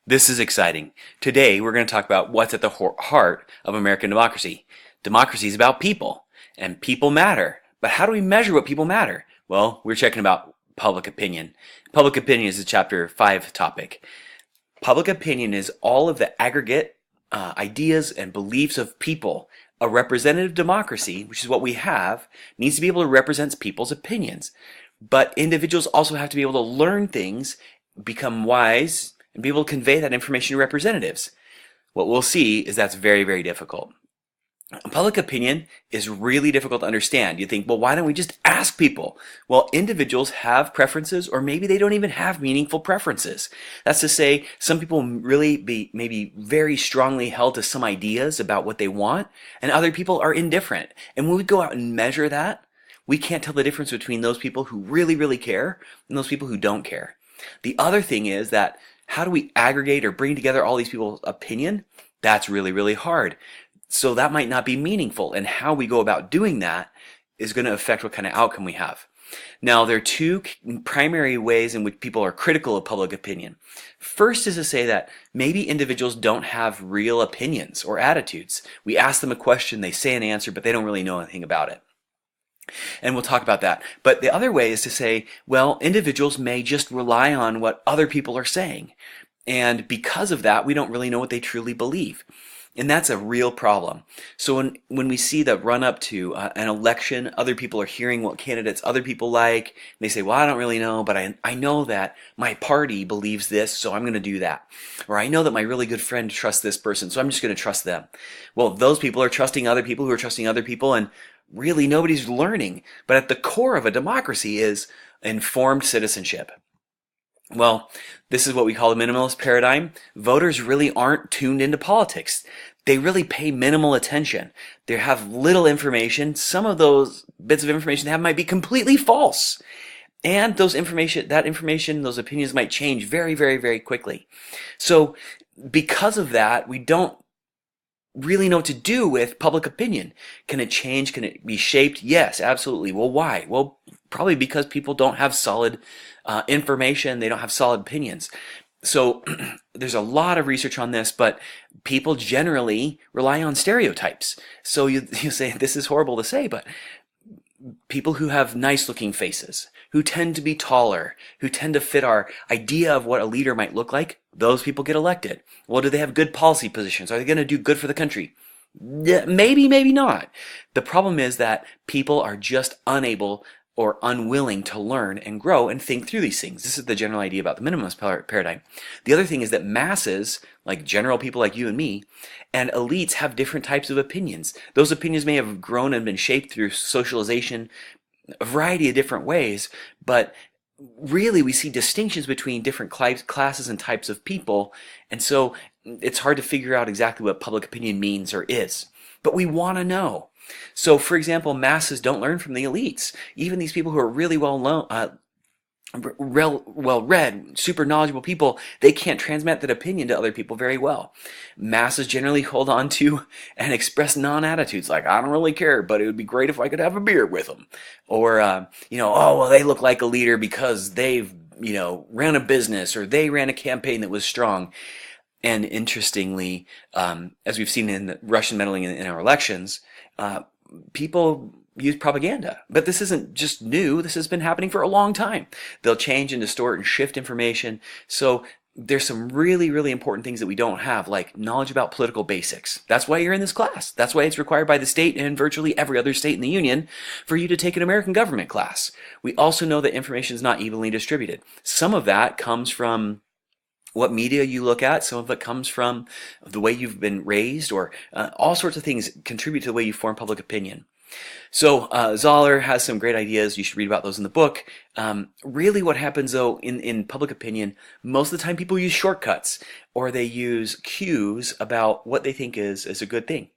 This is exciting. Today we're going to talk about what's at the heart of American democracy. Democracy is about people, and people matter. But how do we measure what people matter? Well, we're checking about public opinion. Public opinion is a Chapter 5 topic. Public opinion is all of the aggregate ideas and beliefs of people. A representative democracy, which is what we have, needs to be able to represent people's opinions. But individuals also have to be able to learn things, become wise, and be able to convey that information to representatives. What we'll see is that's very, very difficult. Public opinion is really difficult to understand. You think, well, why don't we just ask people? Well, individuals have preferences, or maybe they don't even have meaningful preferences. That's to say, some people really be maybe very strongly held to some ideas about what they want, and other people are indifferent. And when we go out and measure that, we can't tell the difference between those people who really, really care and those people who don't care. The other thing is that how do we aggregate or bring together all these people's opinion? That's really, really hard. So that might not be meaningful, and how we go about doing that is going to affect what kind of outcome we have. Now, there are two primary ways in which people are critical of public opinion. First is to say that maybe individuals don't have real opinions or attitudes. We ask them a question, they say an answer, but they don't really know anything about it. And we'll talk about that. But the other way is to say, well, individuals may just rely on what other people are saying. And because of that, we don't really know what they truly believe. And that's a real problem. So when we see the run up to an election, other people are hearing what candidates other people like. And they say, well, I don't really know, but I know that my party believes this, so I'm going to do that. Or I know that my really good friend trusts this person, so I'm just going to trust them. Well, those people are trusting other people who are trusting other people, and really nobody's learning. But at the core of a democracy is informed citizenship. Well, this is what we call the minimalist paradigm. Voters really aren't tuned into politics. They really pay minimal attention. They have little information. Some of those bits of information they have might be completely false. And those opinions might change very, very, very quickly. So because of that, we don't really know what to do with public opinion. Can it change? Can it be shaped? Yes, absolutely. Well, why? Well, probably because people don't have solid information. They don't have solid opinions. So there's a lot of research on this, but people generally rely on stereotypes. So you say, this is horrible to say, but people who have nice looking faces, who tend to be taller, who tend to fit our idea of what a leader might look like, those people get elected. Well, do they have good policy positions? Are they going to do good for the country? Maybe, maybe not. The problem is that people are just unable or unwilling to learn and grow and think through these things. This is the general idea about the minimalist paradigm. The other thing is that masses, like general people like you and me, and elites have different types of opinions. Those opinions may have grown and been shaped through socialization, a variety of different ways, but really we see distinctions between different classes and types of people, and so it's hard to figure out exactly what public opinion means or is. But we want to know. So, for example, masses don't learn from the elites. Even these people who are really well-read, super knowledgeable people, they can't transmit that opinion to other people very well. Masses generally hold on to and express non-attitudes like, I don't really care, but it would be great if I could have a beer with them. Or, oh, well, they look like a leader because they've, ran a business or they ran a campaign that was strong. And interestingly, as we've seen in the Russian meddling in our elections, people use propaganda. But this isn't just new. This has been happening for a long time. They'll change and distort and shift information. So there's some really, really important things that we don't have, like knowledge about political basics. That's why you're in this class. That's why it's required by the state and virtually every other state in the union for you to take an American government class. We also know that information is not evenly distributed. Some of that comes from what media you look at. Some of it comes from the way you've been raised, or all sorts of things contribute to the way you form public opinion. So Zoller has some great ideas. You should read about those in the book. Really what happens though in public opinion, most of the time people use shortcuts, or they use cues about what they think is a good thing.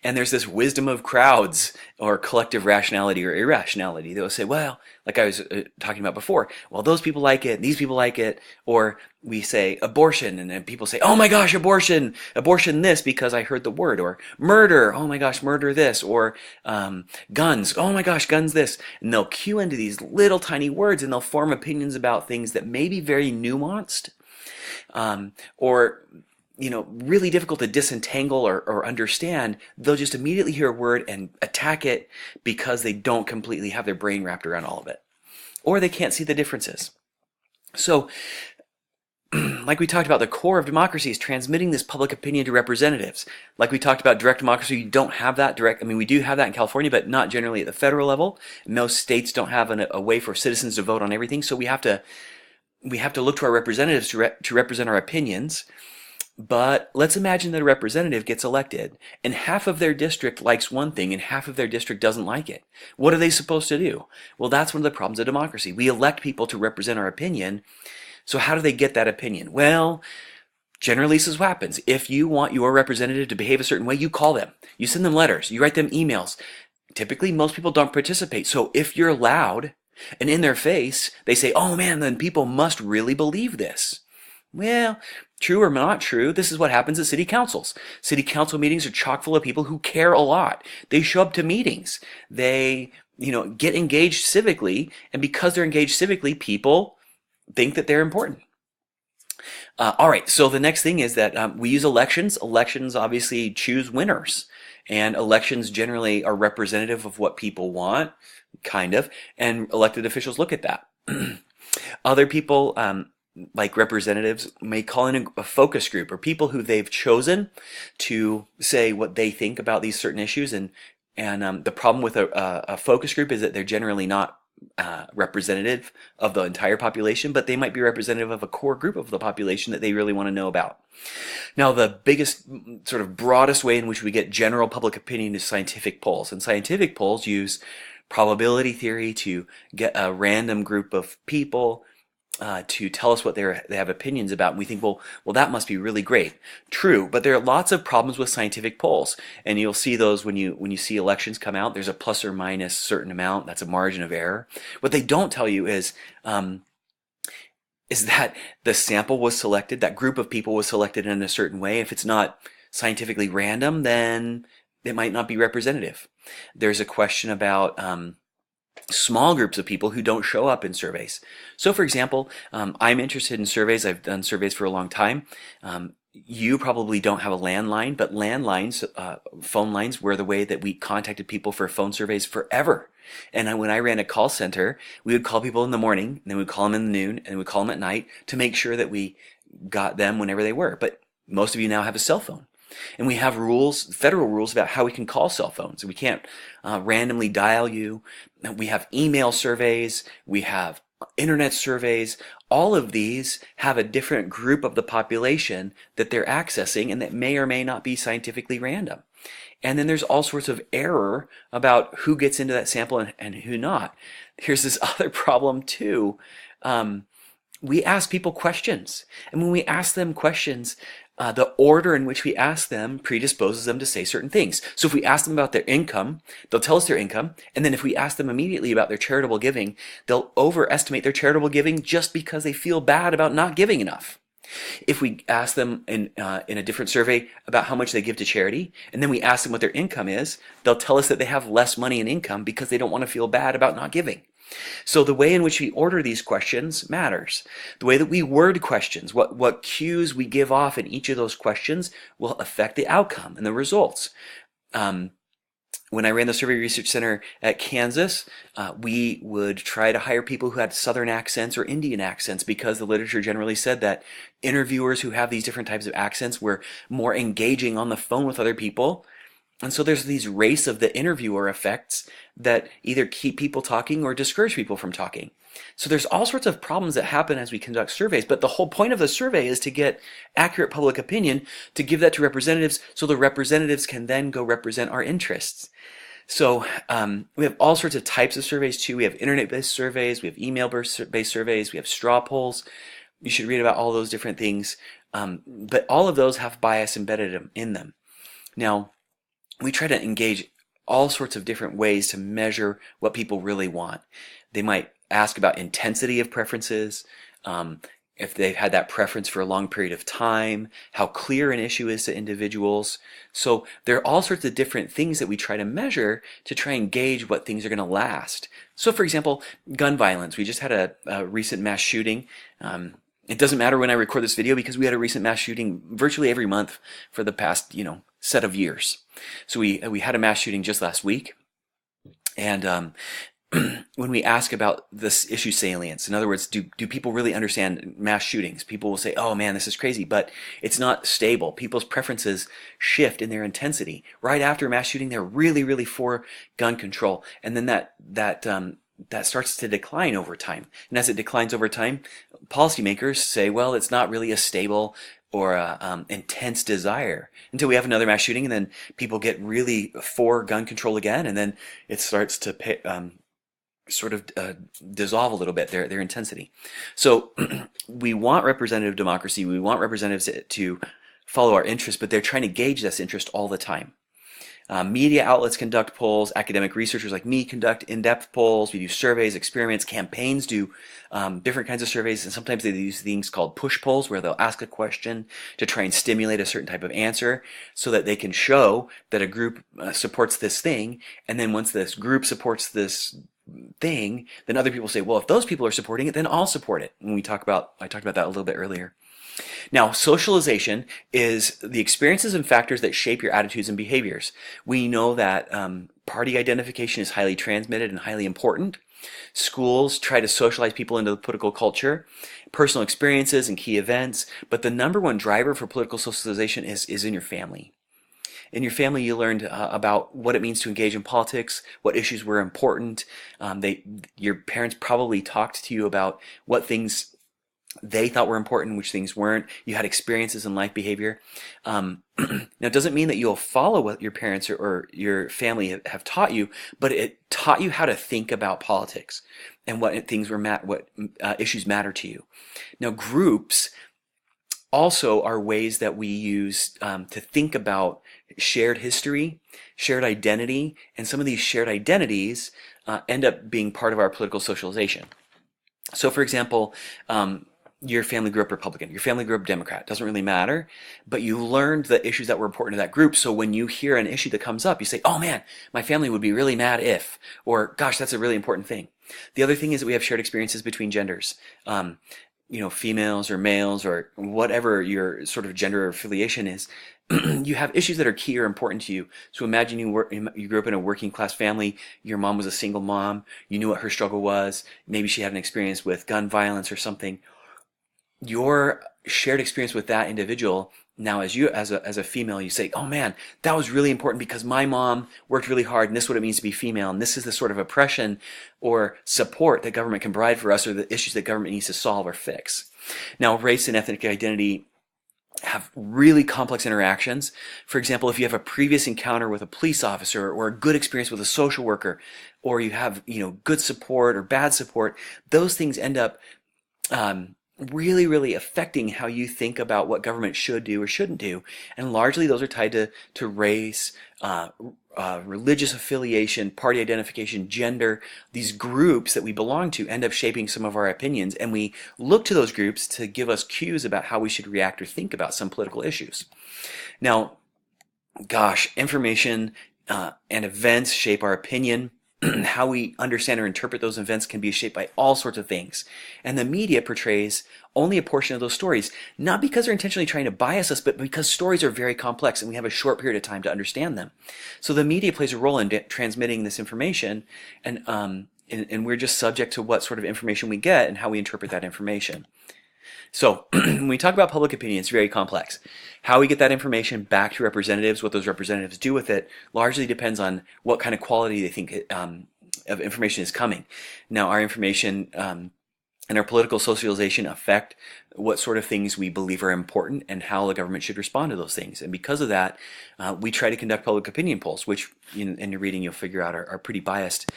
And there's this wisdom of crowds, or collective rationality or irrationality. They'll say, well, like I was talking about before, well, those people like it, these people like it. Or we say abortion, and then people say, oh my gosh, abortion this because I heard the word. Or murder, oh my gosh, murder this. Or guns, oh my gosh, guns this. And they'll cue into these little tiny words, and they'll form opinions about things that may be very nuanced, or really difficult to disentangle or understand, they'll just immediately hear a word and attack it because they don't completely have their brain wrapped around all of it, or they can't see the differences. So, like we talked about, the core of democracy is transmitting this public opinion to representatives. Like we talked about direct democracy, you don't have that direct. I mean, we do have that in California, but not generally at the federal level. Most states don't have a way for citizens to vote on everything, so we have to look to our representatives to represent our opinions. But let's imagine that a representative gets elected and half of their district likes one thing and half of their district doesn't like it. What are they supposed to do? Well, that's one of the problems of democracy. We elect people to represent our opinion. So how do they get that opinion? Well, generally this is what happens. If you want your representative to behave a certain way, you call them. You send them letters. You write them emails. Typically, most people don't participate. So if you're loud and in their face, they say, oh man, then people must really believe this. Well, true or not true, this is what happens at city councils. City council meetings are chock full of people who care a lot. They show up to meetings. They, get engaged civically, and because they're engaged civically, people think that they're important. All right, so the next thing is that we use elections. Elections obviously choose winners, and elections generally are representative of what people want, kind of, and elected officials look at that. Other people, like representatives, may call in a focus group or people who they've chosen to say what they think about these certain issues. And the problem with a focus group is that they're generally not representative of the entire population, but they might be representative of a core group of the population that they really want to know about. Now, the biggest, sort of broadest way in which we get general public opinion is scientific polls. And scientific polls use probability theory to get a random group of people to tell us what they have opinions about, and we think, well, that must be really great. True, but there are lots of problems with scientific polls, and you'll see those when you see elections come out. There's a plus or minus certain amount. That's a margin of error. What they don't tell you is that the sample was selected, that group of people was selected in a certain way. If it's not scientifically random, then it might not be representative. There's a question about small groups of people who don't show up in surveys. So for example, I'm interested in surveys. I've done surveys for a long time. You probably don't have a landline, but landlines, phone lines, were the way that we contacted people for phone surveys forever. And when I ran a call center, we would call people in the morning, and then we'd call them in the noon, and then we'd call them at night to make sure that we got them whenever they were. But most of you now have a cell phone. And we have rules, federal rules, about how we can call cell phones. We can't randomly dial you. We have email surveys. We have internet surveys. All of these have a different group of the population that they're accessing and that may or may not be scientifically random. And then there's all sorts of error about who gets into that sample and who not. Here's this other problem too. We ask people questions. And when we ask them questions, the order in which we ask them predisposes them to say certain things. So if we ask them about their income, they'll tell us their income. And then if we ask them immediately about their charitable giving, they'll overestimate their charitable giving just because they feel bad about not giving enough. If we ask them in a different survey about how much they give to charity, and then we ask them what their income is, they'll tell us that they have less money in income because they don't want to feel bad about not giving. So the way in which we order these questions matters. The way that we word questions, what cues we give off in each of those questions, will affect the outcome and the results. When I ran the Survey Research Center at Kansas, we would try to hire people who had Southern accents or Indian accents because the literature generally said that interviewers who have these different types of accents were more engaging on the phone with other people. And so there's these race of the interviewer effects that either keep people talking or discourage people from talking. So there's all sorts of problems that happen as we conduct surveys, but the whole point of the survey is to get accurate public opinion, to give that to representatives so the representatives can then go represent our interests. So we have all sorts of types of surveys too. We have internet-based surveys, we have email-based surveys, we have straw polls. You should read about all those different things, but all of those have bias embedded in them. Now, we try to engage all sorts of different ways to measure what people really want. They might ask about intensity of preferences, if they've had that preference for a long period of time, how clear an issue is to individuals. So there are all sorts of different things that we try to measure to try and gauge what things are going to last. So for example, gun violence. We just had a recent mass shooting It doesn't matter when I record this video because we had a recent mass shooting virtually every month for the past, set of years. So we had a mass shooting just last week, and when we ask about this issue salience, in other words, do people really understand mass shootings? People will say, "Oh man, this is crazy," but it's not stable. People's preferences shift in their intensity. Right after a mass shooting, they're really, really for gun control, and then that starts to decline over time. And as it declines over time, policymakers say, well, it's not really a stable or intense desire until we have another mass shooting, and then people get really for gun control again, and then it starts to dissolve a little bit, their intensity. So we want representative democracy. We want representatives to follow our interests, but they're trying to gauge this interest all the time. Media outlets conduct polls. Academic researchers like me conduct in-depth polls. We do surveys, experiments. Campaigns do different kinds of surveys, and sometimes they use things called push polls, where they'll ask a question to try and stimulate a certain type of answer so that they can show that a group supports this thing, and then once this group supports this thing, then other people say, well, if those people are supporting it, then I'll support it. And I talked about that a little bit earlier. Now, socialization is the experiences and factors that shape your attitudes and behaviors. We know that party identification is highly transmitted and highly important. Schools try to socialize people into the political culture, personal experiences and key events, but the number one driver for political socialization is in your family. In your family, you learned about what it means to engage in politics, what issues were important. Your parents probably talked to you about what things they thought were important, which things weren't. You had experiences in life behavior. Now, it doesn't mean that you'll follow what your parents or your family have taught you, but it taught you how to think about politics and what issues matter to you. Now, groups also are ways that we use to think about shared history, shared identity, and some of these shared identities end up being part of our political socialization. So, for example, your family grew up Republican, your family grew up Democrat, doesn't really matter, but you learned the issues that were important to that group, so when you hear an issue that comes up, you say, oh man, my family would be really mad if, or gosh, that's a really important thing. The other thing is that we have shared experiences between genders. Females or males or whatever your sort of gender affiliation is, you have issues that are key or important to you. So imagine you grew up in a working class family, your mom was a single mom, you knew what her struggle was, maybe she had an experience with gun violence or something. Your shared experience with that individual, now as a female, you say, oh man, that was really important because my mom worked really hard and this is what it means to be female, and this is the sort of oppression or support that government can provide for us, or the issues that government needs to solve or fix. Now, race and ethnic identity have really complex interactions. For example, if you have a previous encounter with a police officer or a good experience with a social worker, or you have good support or bad support, those things end up really, really affecting how you think about what government should do or shouldn't do. And largely those are tied to race, religious affiliation, party identification, gender. These groups that we belong to end up shaping some of our opinions, and we look to those groups to give us cues about how we should react or think about some political issues. Now, gosh, information and events shape our opinion. How we understand or interpret those events can be shaped by all sorts of things. And the media portrays only a portion of those stories, not because they're intentionally trying to bias us, but because stories are very complex and we have a short period of time to understand them. So the media plays a role in transmitting this information, and we're just subject to what sort of information we get and how we interpret that information. So when we talk about public opinion, it's very complex. How we get that information back to representatives, what those representatives do with it, largely depends on what kind of quality they think of information is coming. Now, our information and our political socialization affect what sort of things we believe are important and how the government should respond to those things. And because of that, we try to conduct public opinion polls, which in your reading you'll figure out are pretty biased.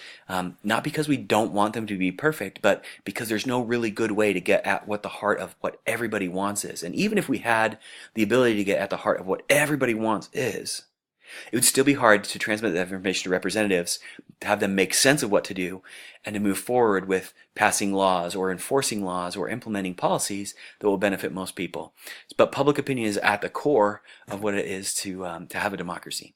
Not because we don't want them to be perfect, but because there's no really good way to get at what the heart of what everybody wants is. And even if we had the ability to get at the heart of what everybody wants is, it would still be hard to transmit that information to representatives, to have them make sense of what to do, and to move forward with passing laws or enforcing laws or implementing policies that will benefit most people. But public opinion is at the core of what it is to have a democracy.